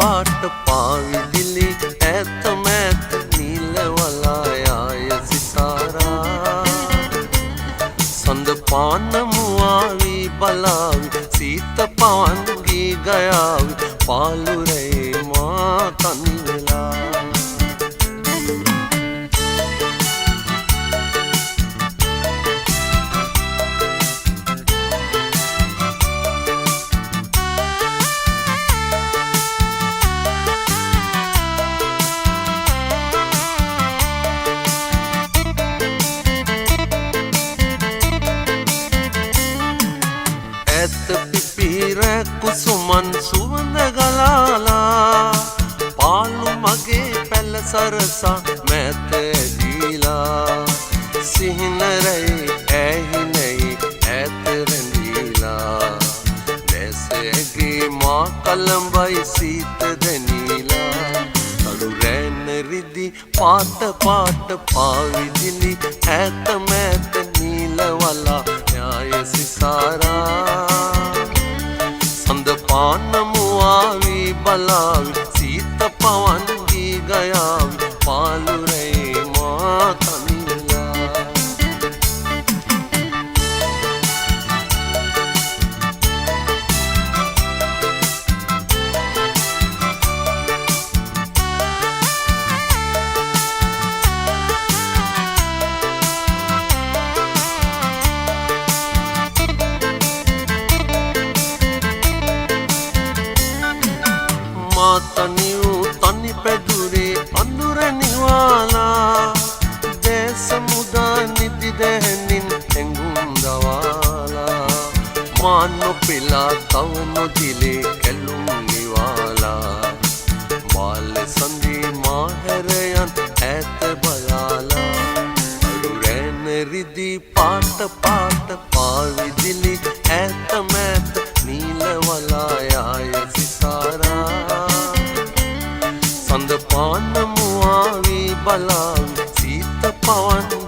පාට පාවිදිලි ඇත මෑත නීලවලායාය සිතාරා සඳ පානමුවාවි බලාවි සීත පවන්ගී ගයාවි පාලුරේ මා තනිවෙලා කුසුමන් සුවඳ ගලාලා පාලු මගේ පැල සරසා මෑත ඇදීලා සිහිනරයි ඇහිනෙයි ඇත රැඳීලා දැසගේ මා කලඹයි සීත දැනීලා කළු රැන රිදි පාට පාට පාවිදිලි ඇත මෑත නීලවලා යාය සිසාරා පානමුවාවි බලාවි සීත පවන්ගී ගයාවි පාලුරේ මා තනිලා තනිවූ තනි පැදුරේ අඳුර නිවාලා දැස මුදා නිදි දැහැනින් හැඟුම් දවාලා මා නොපෙලා තව නොදිලේ කැලුම් නිවාලා බාල සඳී මා හැරයන් ඈත බලාලා අලු රැන රිදි පාට පාට පාවිදිලි ඈත මෑත නීලවලා යාය සිතාරා සඳ පානමුවාවි බලාවි සීත පවන්